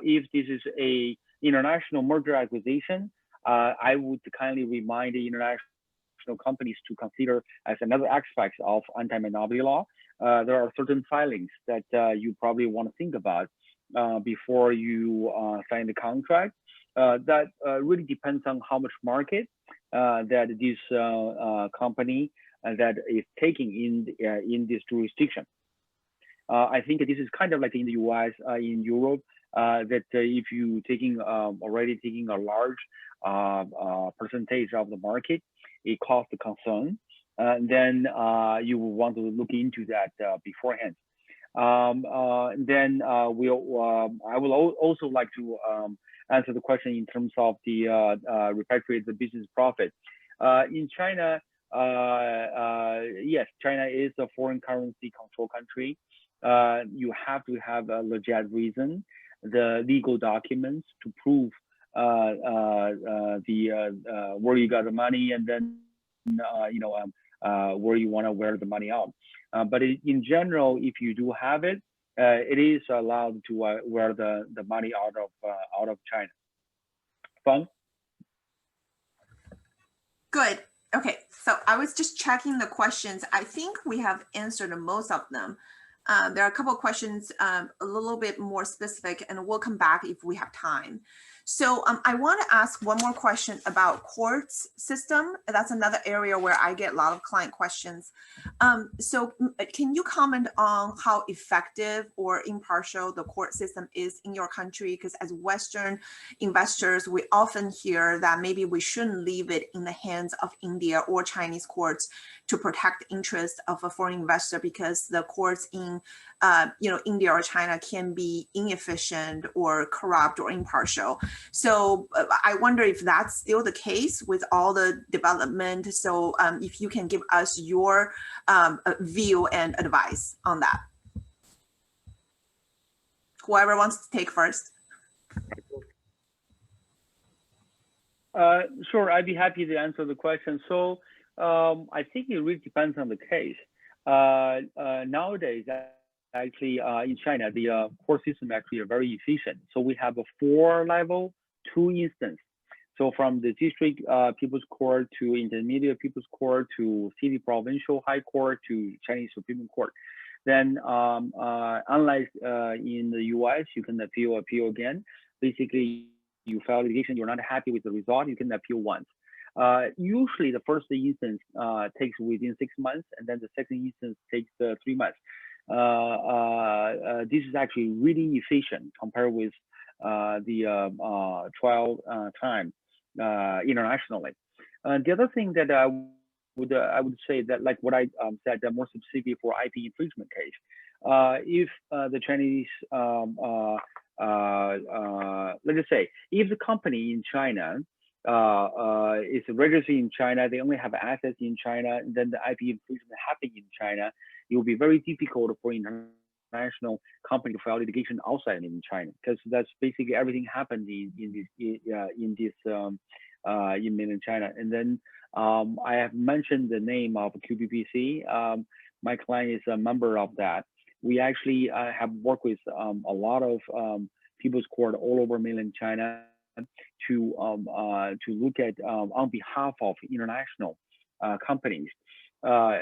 if this is a international merger acquisition, I would kindly remind the international companies to consider as another aspect of anti-monopoly law. There are certain filings that you probably want to think about before you sign the contract. That really depends on how much market that this company that is taking in this jurisdiction. I think this is kind of like in the US, in Europe, that if you already taking a large percentage of the market, it causes concern. Then you will want to look into that beforehand. Then I will also like to answer the question in terms of the repatriate the business profit. In China, yes, China is a foreign currency control country. You have to have a legit reason, the legal documents to prove where you got the money, and then where you want to wear the money out. But in general, if you do have it, it is allowed to wear the money out of China. Fun? Good. Okay, so I was just checking the questions. I think we have answered most of them. There are a couple of questions a little bit more specific, and we'll come back if we have time. So I want to ask one more question about courts system. That's another area where I get a lot of client questions. So can you comment on how effective or impartial the court system is in your country? Because as Western investors, we often hear that maybe we shouldn't leave it in the hands of India or Chinese courts to protect the interests of a foreign investor, because the courts in India or China can be inefficient or corrupt or impartial. So I wonder if that's still the case with all the development. So if you can give us your view and advice on that. Whoever wants to take first. Sure, I'd be happy to answer the question. So I think it really depends on the case. Nowadays, actually, in China, the court system actually are very efficient. So we have a 4-level, 2 instance. So from the district people's court to intermediate people's court to city provincial high court to Chinese Supreme Court. Then unlike in the US, you can appeal again. Basically, you file litigation, you're not happy with the result, you can appeal once. Usually the first instance takes within 6 months, and then the second instance takes 3 months. This is actually really efficient compared with the trial time internationally. The other thing that I would say that, like what I said, that more specifically for IP infringement case, if the Chinese let's just say if the company in China is registered in China, they only have assets in China, and then the IP infringement happening in China, it will be very difficult for international company to file litigation outside in China, because that's basically everything happened in this in mainland China. And then I have mentioned the name of QPPC. My client is a member of that. We actually have worked with a lot of people's court all over mainland China to look at on behalf of international companies.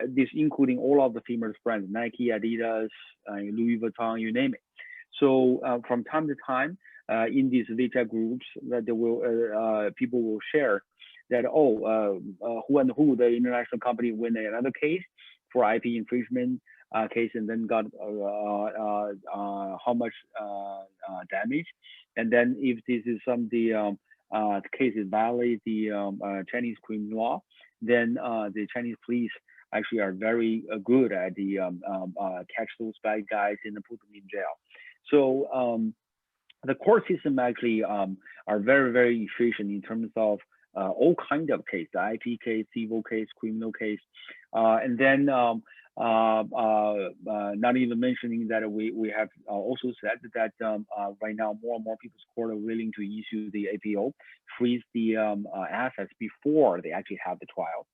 This including all of the famous brands, Nike, Adidas, Louis Vuitton, you name it. So from time to time, in these data groups, that there will people will share that who and who the international company win another case for IP infringement case, and then got how much damage, and then if this is some the case is violate the Chinese criminal law, then the Chinese police actually are very good at the catch those bad guys and put them in jail. So the court system actually are very, very efficient in terms of all kind of case, the IP case, civil case, criminal case, and then not even mentioning that we have also said that right now more and more people's court are willing to issue the APO, freeze the assets before they actually have the trial,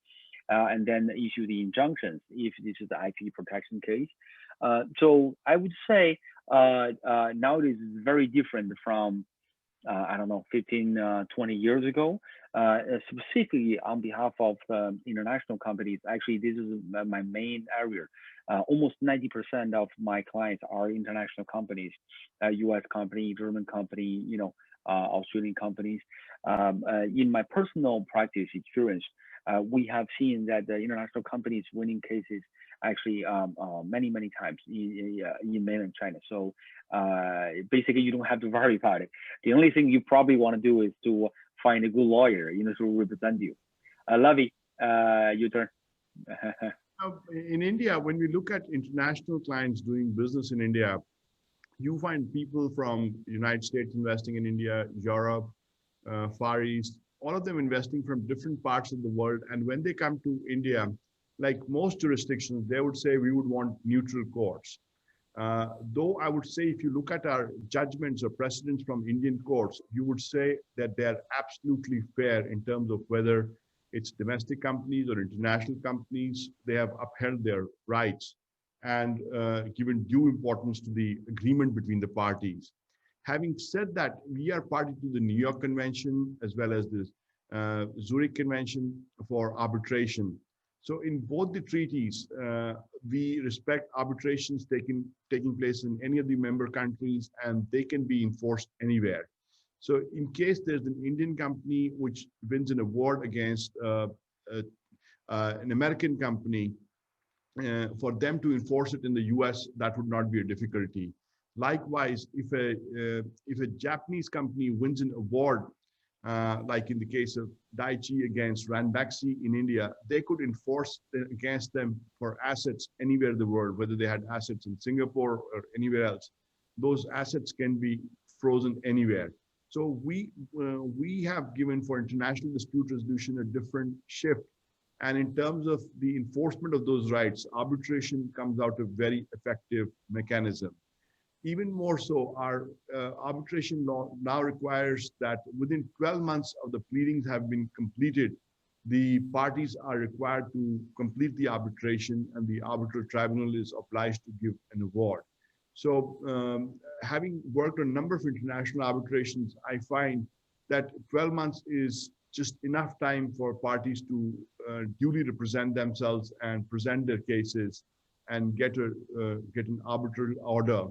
and then issue the injunctions if this is the IP protection case. So I would say nowadays is very different from I don't know, 15, 20 years ago, specifically on behalf of international companies. Actually, this is my main area. Almost 90% of my clients are international companies, US company, German company, you know, Australian companies. In my personal practice experience, we have seen that the international companies winning cases actually many times in mainland China. So basically, you don't have to worry about it. The only thing you probably want to do is to find a good lawyer, you know, to represent you. Ravi, your turn. In India, when we look at international clients doing business in India, you find people from United States investing in India, Europe, Far East, all of them investing from different parts of the world. And when they come to India, like most jurisdictions, they would say we would want neutral courts. Though I would say if you look at our judgments or precedents from Indian courts, you would say that they're absolutely fair in terms of whether it's domestic companies or international companies. They have upheld their rights and given due importance to the agreement between the parties. Having said that, we are party to the New York Convention as well as the Zurich Convention for arbitration. So in both the treaties, we respect arbitrations taking place in any of the member countries, and they can be enforced anywhere. So in case there's an Indian company which wins an award against an American company, for them to enforce it in the US, that would not be a difficulty. Likewise, if a Japanese company wins an award, like in the case of Daiichi against Ranbaxy in India, they could enforce against them for assets anywhere in the world, whether they had assets in Singapore or anywhere else. Those assets can be frozen anywhere. So we have given for international dispute resolution a different shift. And in terms of the enforcement of those rights, arbitration comes out a very effective mechanism. Even more so, our arbitration law now requires that within 12 months of the pleadings have been completed, the parties are required to complete the arbitration, and the arbitral tribunal is obliged to give an award. So having worked on a number of international arbitrations, I find that 12 months is just enough time for parties to duly represent themselves and present their cases and get an arbitral order.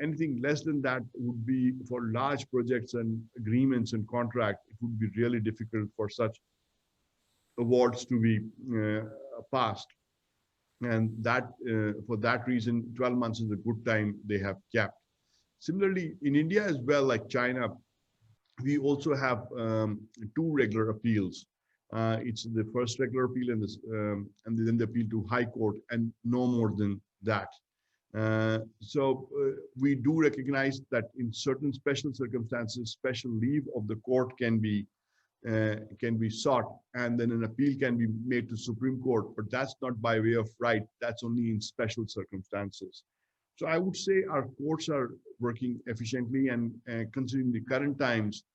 Anything less than that would be, for large projects and agreements and contracts, it would be really difficult for such awards to be passed. And that, for that reason, 12 months is a good time they have kept. Similarly, in India as well, like China, we also have 2 regular appeals. It's the first regular appeal and then the appeal to High Court, and no more than that. So we do recognize that in certain special circumstances, special leave of the court can be sought, and then an appeal can be made to Supreme Court, but that's not by way of right. That's only in special circumstances. So I would say our courts are working efficiently, and considering the current times,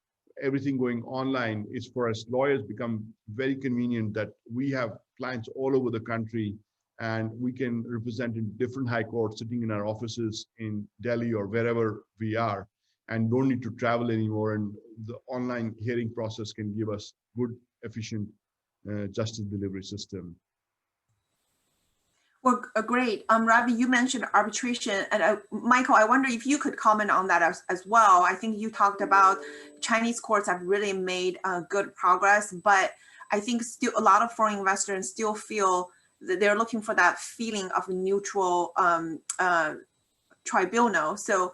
everything going online is for us lawyers become very convenient that we have clients all over the country and we can represent in different high courts sitting in our offices in Delhi or wherever we are and don't need to travel anymore. And the online hearing process can give us good, efficient justice delivery system. Well, great. Ravi, you mentioned arbitration, and Michael, I wonder if you could comment on that as well. I think you talked about Chinese courts have really made good progress, but I think still a lot of foreign investors still feel that they're looking for that feeling of a neutral tribunal. So,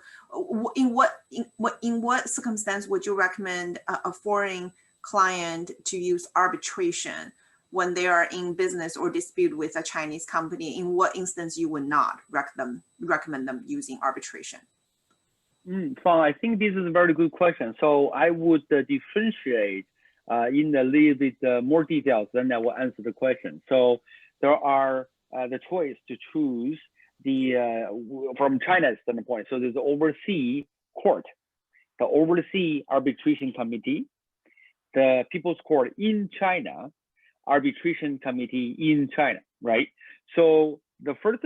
in what circumstance would you recommend a foreign client to use arbitration when they are in business or dispute with a Chinese company? In what instance you would not recommend them using arbitration? Fang, I think this is a very good question. So I would differentiate in a little bit more details, then I will answer the question. So there are the choice to choose from China's standpoint. So there's the overseas court, the overseas arbitration committee, the People's Court in China, arbitration committee in China, right? So the first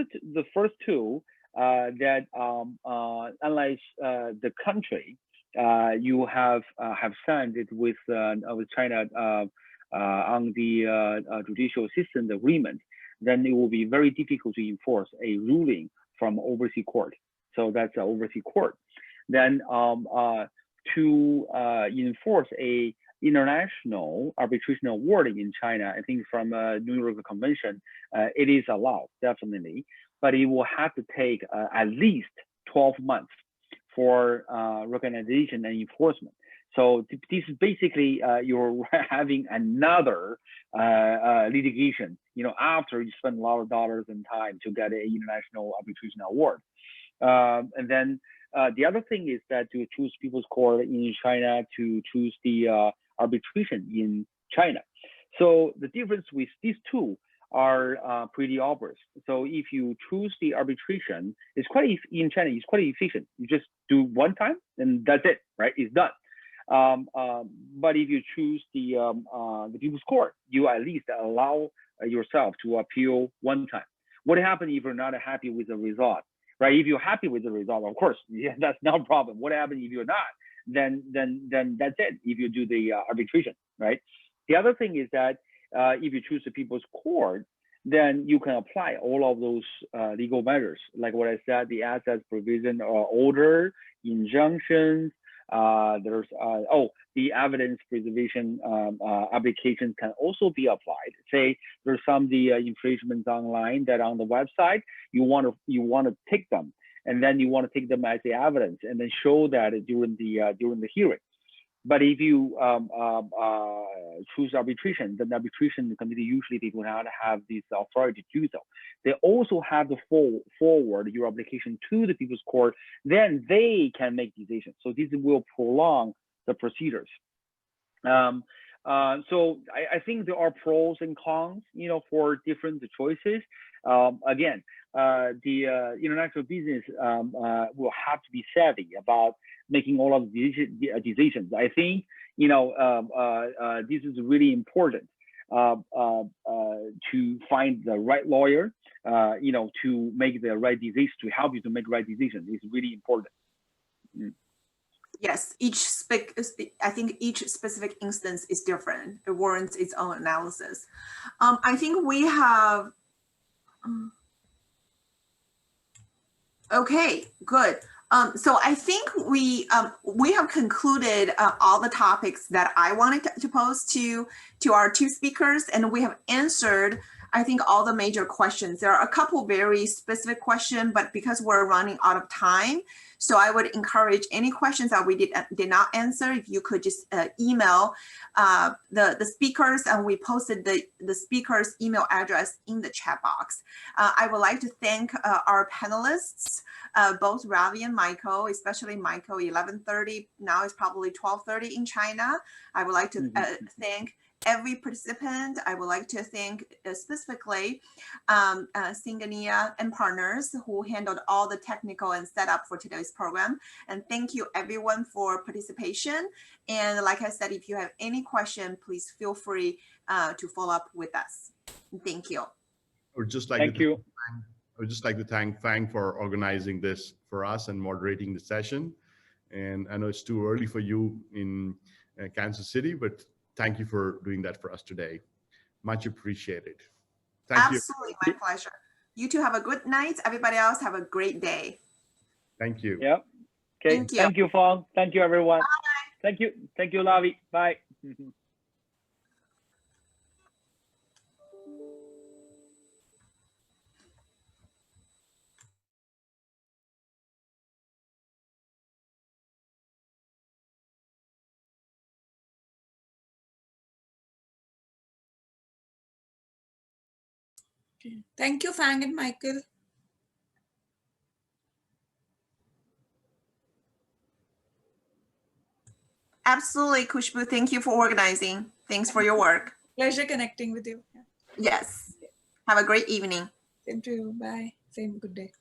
two that unlike the country, you have signed it with China on the judicial assistance agreement, then it will be very difficult to enforce a ruling from overseas court. So that's an overseas court. Then to enforce a international arbitration award in China, I think from New York Convention, it is allowed, definitely, but it will have to take at least 12 months for recognition and enforcement. So this is basically you're having another litigation, after you spend a lot of dollars and time to get an international arbitration award. And then the other thing is that to choose People's Court in China, to choose the arbitration in China. So the difference with these two are pretty obvious. So if you choose the arbitration, in China, it's quite efficient. You just do one time and that's it, right? It's done. But if you choose the People's Court, you at least allow yourself to appeal one time. What happens if you're not happy with the result, right? If you're happy with the result, of course, yeah, that's no problem. What happens if you're not? Then that's it. If you do the arbitration, right? The other thing is that if you choose the People's Court, then you can apply all of those legal measures, like what I said, the assets provision order, injunctions. There's the evidence preservation applications can also be applied. Say there's some infringements online that on the website you want to take them, and then you want to take them as the evidence and then show that during the hearing. But if you choose arbitration, then the arbitration committee usually they do not have this authority to do so. They also have to forward your application to the People's Court. Then they can make decisions. So this will prolong the procedures. So I think there are pros and cons, for different choices. Again, the international business will have to be savvy about making all of these decisions. I think, this is really important to find the right lawyer, to make the right decision, to help you to make right decisions. It's really important. Yes, I think each specific instance is different. It warrants its own analysis. I think we have, okay, good. So I think we have concluded all the topics that I wanted to pose to our two speakers, and we have answered, I think, all the major questions. There are a couple very specific questions, but because we're running out of time, so I would encourage any questions that we did not answer, if you could just email the speakers, and we posted the speakers' email address in the chat box. I would like to thank our panelists, both Ravi and Michael, especially Michael, 11:30, now it's probably 12:30 in China. I would like to thank every participant. I would like to thank specifically Singhania and partners who handled all the technical and setup for today's program. And thank you everyone for participation. And like I said, if you have any question, please feel free to follow up with us. Thank you. I would just like Thank to you. I would just like to thank Fang for organizing this for us and moderating the session. And I know it's too early for you in Kansas City, but thank you for doing that for us today. Much appreciated. Thank you. Absolutely, my pleasure. You two have a good night. Everybody else have a great day. Thank you. Yeah. Okay. Thank you. Thank you, Fang. Thank you, everyone. Bye. Thank you. Thank you, Ravi. Bye. Okay. Thank you, Fang and Michael. Absolutely, Khushbu. Thank you for organizing. Thanks for your work. Pleasure connecting with you. Yeah. Yes. Have a great evening. Same to you. Bye. Same good day.